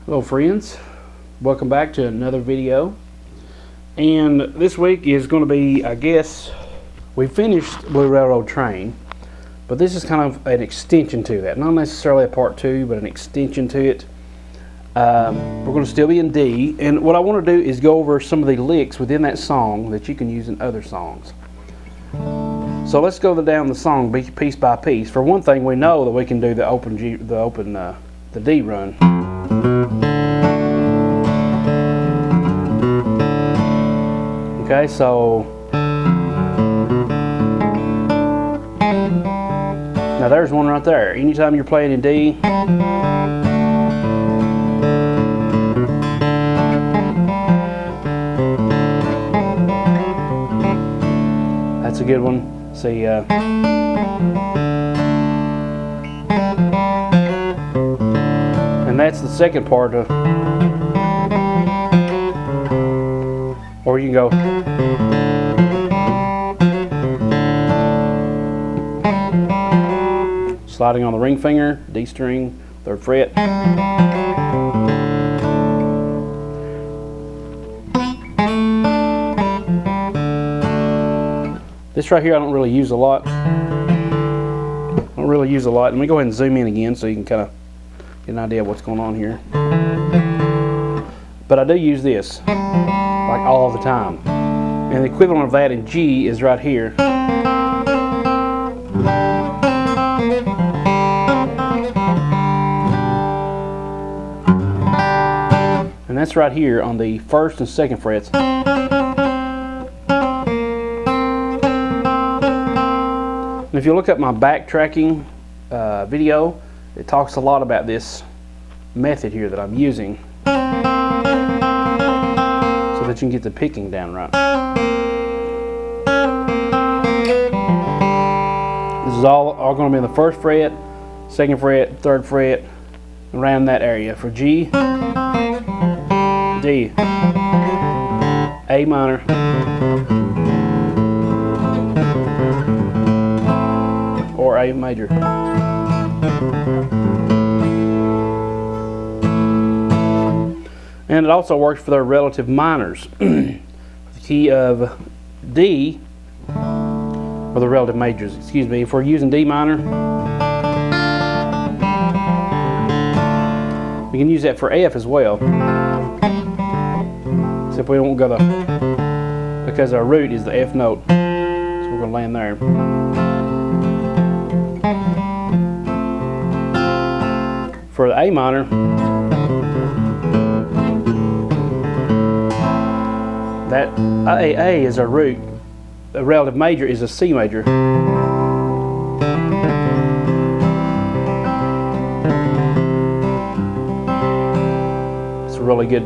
Hello friends, welcome back to another video. And this week is going to be, I guess, we finished Blue Railroad Train, but this is kind of an extension to that. Not necessarily a part two, but an extension to it. We're going to still be in D, and what I want to do is go over some of the licks within that song that you can use in other songs. So let's go down the song piece by piece. For one thing, we know that we can do the open G, the D run. Okay, so now there's one right there. Anytime you're playing in D, that's a good one. See, and that's the second part of, or you can go. Sliding on the ring finger, D string, 3rd fret. This right here I don't really use a lot. Let me go ahead and zoom in again so you can kind of get an idea of what's going on here. But I do use this like all the time. And the equivalent of that in G is right here. And that's right here on the 1st and 2nd frets. And if you look at my backtracking video, it talks a lot about this method here that I'm using so that you can get the picking down right. This is all going to be in the 1st fret, 2nd fret, 3rd fret, around that area. For G, D, A minor, or A major. And it also works for their relative minors. The key of D, or the relative majors, excuse me, if we're using D minor, we can use that for F as well. Except we won't go because our root is the F note. So we're going to land there. For the A minor, that A is our root. The relative major is a C major. It's really good.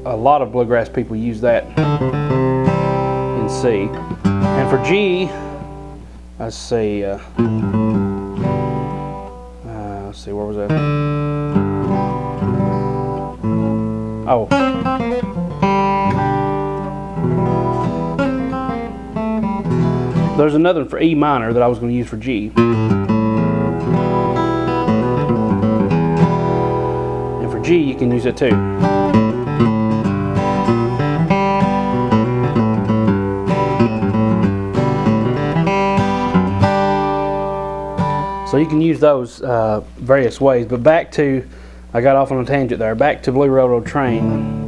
A lot of bluegrass people use that in C. And for G, let's see. Let's see, where was that? Oh. There's another one for E minor that I was going to use for G. And for G, you can use it too. So you can use those various ways. But back to, I got off on a tangent there, back to Blue Railroad Train.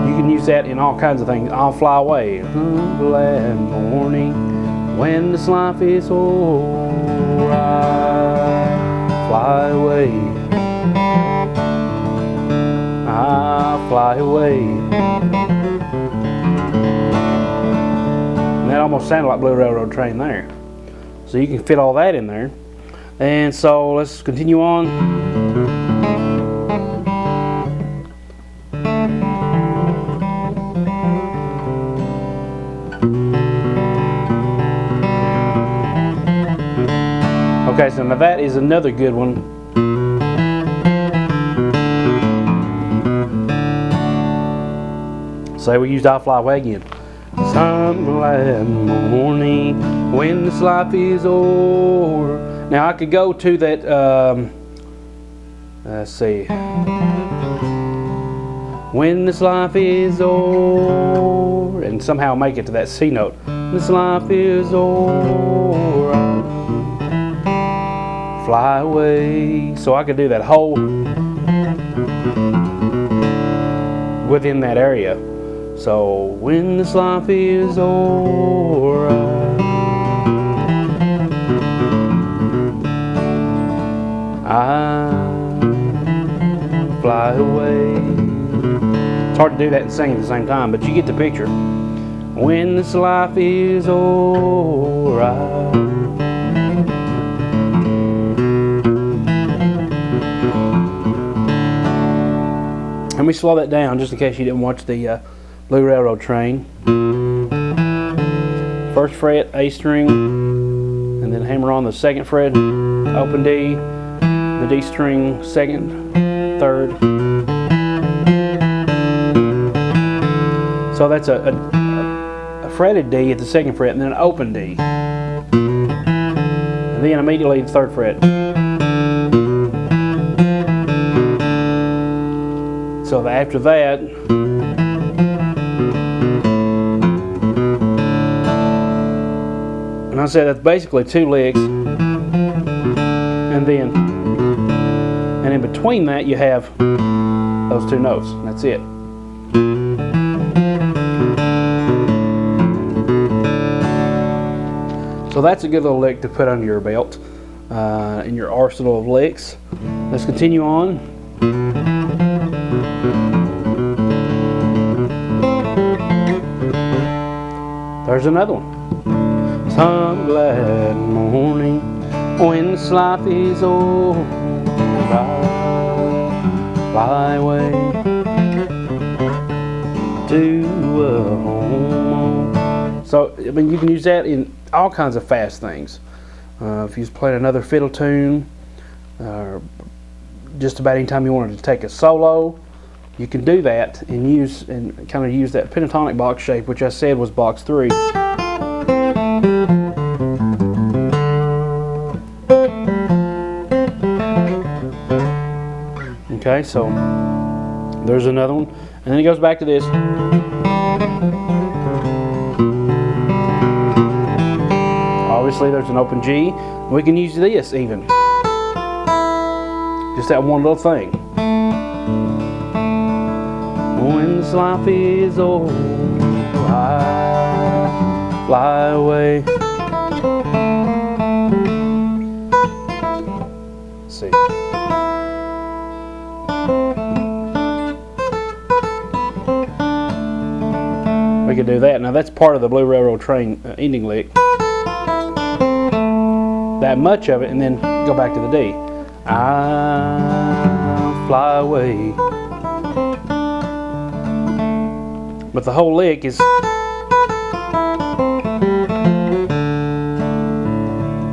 You can use that in all kinds of things. I'll fly away. Glad morning when this life is over, I fly away. I fly away. And that almost sounded like Blue Railroad Train there. So you can fit all that in there. And so let's continue on. Okay, so now that is another good one. Say we used I'll Fly Away again. Some glad morning when this life is over. Now I could go to that, let's see, where was that? That A minor, and I could go to that, let's see, 3rd fret, 2nd fret, 3rd fret, and round that area. For G, D, A minor, or A major. Let's see. When this life is over, and somehow make it to that C note. This life is over, fly away. So I could do that whole within that area. So when this life is over, I fly away. It's hard to do that and sing at the same time, but you get the picture. When this life is over, let me slow that down just in case you didn't watch the Blue Railroad Train. First fret, A string, and then hammer on the second fret, open D, the D string, second, third. So that's a fretted D at the second fret, and then an open D, and then immediately the third fret. So after that, and I said that's basically 2 licks, and in between that you have those 2 notes, and that's it. So that's a good little lick to put under your belt in your arsenal of licks. Let's continue on. There's another one. Some glad morning when this life is over, I fly away to a home. So, I mean, you can use that in all kinds of fast things. If you're playing another fiddle tune, just about any time you wanted to take a solo, you can do that and kind of use that pentatonic box shape, which I said was box 3. Okay, so there's another one, and then it goes back to this. Obviously there's an open G. We can use this even. Just that one little thing. When this life is over, I fly away. Let's see. We could do that. Now that's part of the Blue Railroad Train ending lick. That much of it, and then go back to the D. I fly away. But the whole lick is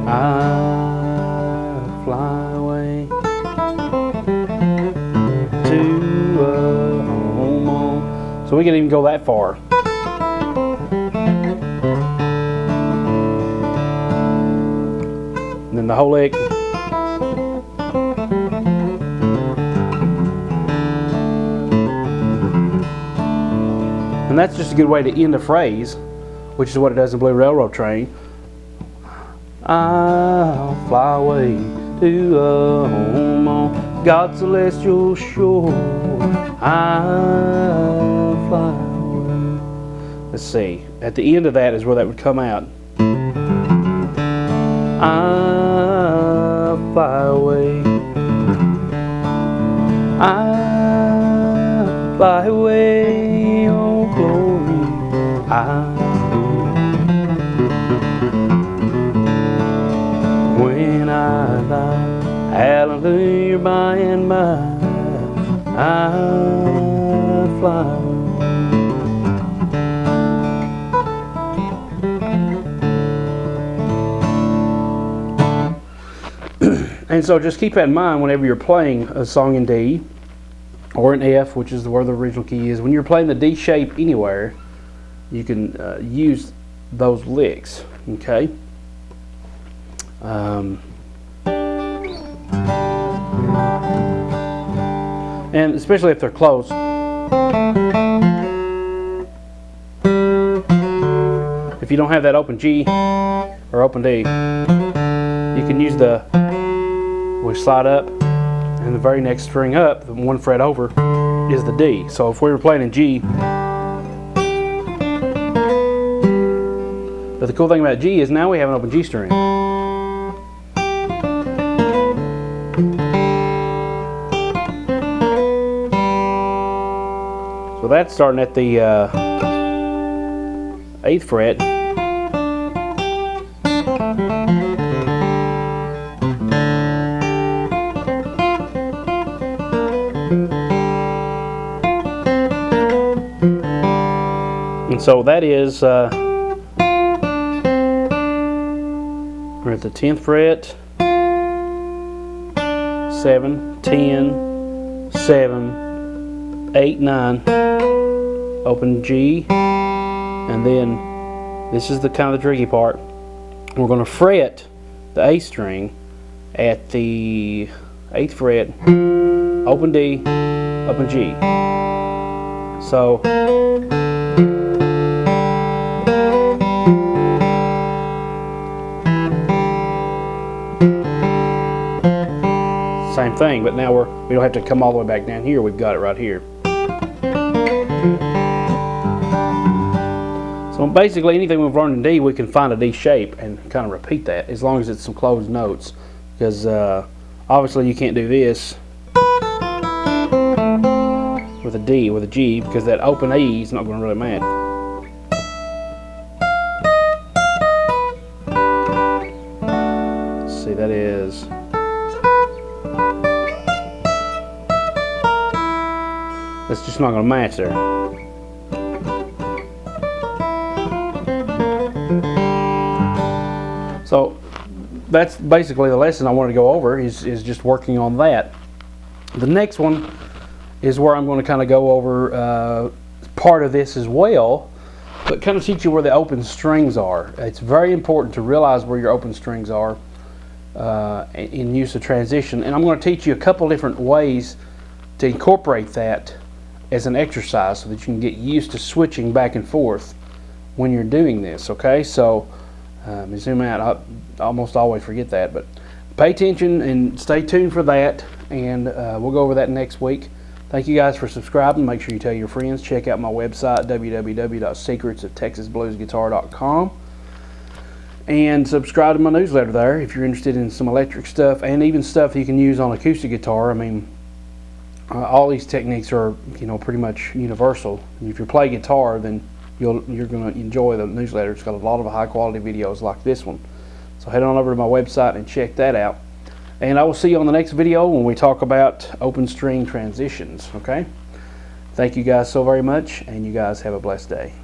I fly away to a home. So we can even go that far. And then the whole lick. And that's just a good way to end a phrase, which is what it does in Blue Railroad Train. I'll fly away to a home on God's celestial shore. I'll fly away. Let's see. At the end of that is where that would come out. I'll fly away. I'll fly away, oh glory. When I die, hallelujah, by and by, I'll fly away. And so just keep that in mind whenever you're playing a song in D or in F, which is where the original key is. When you're playing the D shape anywhere, you can use those licks, okay? and especially if they're close. If you don't have that open G or open D, you can use we slide up, and the very next string up, the 1 fret over, is the D. So if we were playing in G, but the cool thing about G is now we have an open G string. So that's starting at the 8th fret. And so that is, we're at the 10th fret, 7, 10, 7, 8, 9, open G, and then this is the kind of the tricky part. We're going to fret the A string at the 8th fret, open D, open G. So same thing, but now we don't have to come all the way back down here. We've got it right here. So basically anything we've learned in D, we can find a D shape and kind of repeat that, as long as it's some closed notes, because obviously you can't do this with a D, with a G, because that open E is not going to really match. Let's see, that is, that's just not going to match there. So that's basically the lesson I wanted to go over, is just working on that. The next one is where I'm going to kind of go over part of this as well, but kind of teach you where the open strings are. It's very important to realize where your open strings are in use of transition, and I'm going to teach you a couple different ways to incorporate that as an exercise so that you can get used to switching back and forth when you're doing this. Okay, so zoom out. I almost always forget that, but pay attention and stay tuned for that, and we'll go over that next week. Thank you guys for subscribing. Make sure you tell your friends. Check out my website, www.secretsofTexasBluesGuitar.com, and subscribe to my newsletter there if you're interested in some electric stuff and even stuff you can use on acoustic guitar. I mean, all these techniques are, you know, pretty much universal. And if you play guitar, then you're going to enjoy the newsletter. It's got a lot of high quality videos like this one. So head on over to my website and check that out. And I will see you on the next video when we talk about open string transitions. Okay? Thank you guys so very much, and you guys have a blessed day.